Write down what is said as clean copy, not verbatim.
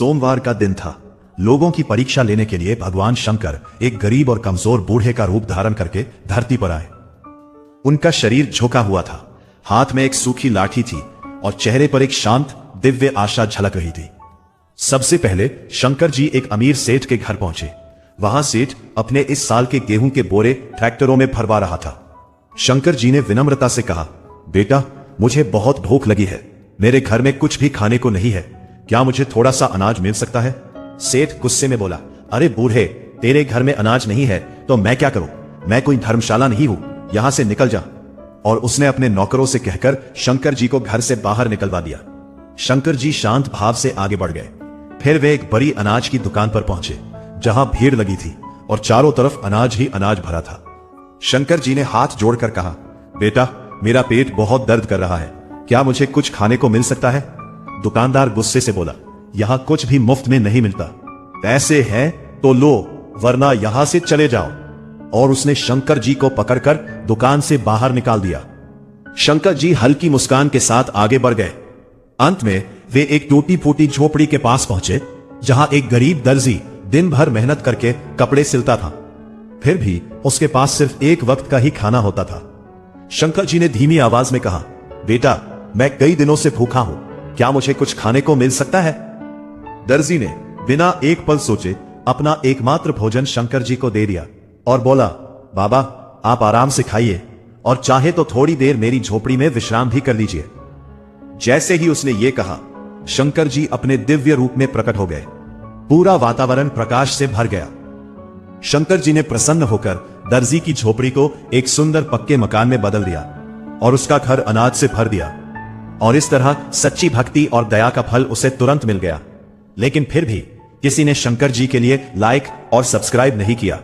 सोमवार का दिन था। लोगों की परीक्षा लेने के लिए भगवान शंकर एक गरीब और कमजोर बूढ़े का रूप धारण करके धरती पर आए। उनका शरीर झुका हुआ था, हाथ में एक सूखी लाठी थी और चेहरे पर एक शांत दिव्य आशा झलक रही थी। सबसे पहले शंकर जी एक अमीर सेठ के घर पहुंचे। वहां सेठ अपने इस साल के गेहूं के बोरे ट्रैक्टरों में भरवा रहा था। शंकर जी ने विनम्रता से कहा, बेटा, मुझे बहुत भूख लगी है, मेरे घर में कुछ भी खाने को नहीं है, क्या मुझे थोड़ा सा अनाज मिल सकता है? सेठ गुस्से में बोला, अरे बूढ़े, तेरे घर में अनाज नहीं है तो मैं क्या करूं? मैं कोई धर्मशाला नहीं हूं, यहां से निकल जा। और उसने अपने नौकरों से कहकर शंकर जी को घर से बाहर निकलवा दिया। शंकर जी शांत भाव से आगे बढ़ गए। फिर वे एक बड़ी अनाज की दुकान पर पहुंचे, जहां भीड़ लगी थी और चारों तरफ अनाज ही अनाज भरा था। शंकर जी ने हाथ जोड़कर कहा, बेटा, मेरा पेट बहुत दर्द कर रहा है, क्या मुझे कुछ खाने को मिल सकता है? दुकानदार गुस्से से बोला, यहां कुछ भी मुफ्त में नहीं मिलता, पैसे हैं तो लो, वरना यहां से चले जाओ। और उसने शंकर जी को पकड़कर दुकान से बाहर निकाल दिया। शंकर जी हल्की मुस्कान के साथ आगे बढ़ गए। अंत में वे एक टूटी फूटी झोपड़ी के पास पहुंचे, जहां एक गरीब दर्जी दिन भर मेहनत करके कपड़े सिलता था। फिर भी उसके पास सिर्फ एक वक्त का ही खाना होता था। शंकर जी ने धीमी आवाज में कहा, बेटा, मैं कई दिनों से भूखा हूं, क्या मुझे कुछ खाने को मिल सकता है? दर्जी ने बिना एक पल सोचे अपना एकमात्र भोजन शंकर जी को दे दिया और बोला, बाबा, आप आराम से खाइए और चाहे तो थोड़ी देर मेरी झोपड़ी में विश्राम भी कर लीजिए। जैसे ही उसने ये कहा, शंकर जी अपने दिव्य रूप में प्रकट हो गए। पूरा वातावरण प्रकाश से भर गया। शंकर जी ने प्रसन्न होकर दर्जी की झोपड़ी को एक सुंदर पक्के मकान में बदल दिया और उसका घर अनाज से भर दिया। और इस तरह सच्ची भक्ति और दया का फल उसे तुरंत मिल गया। लेकिन फिर भी किसी ने शंकर जी के लिए लाइक और सब्सक्राइब नहीं किया।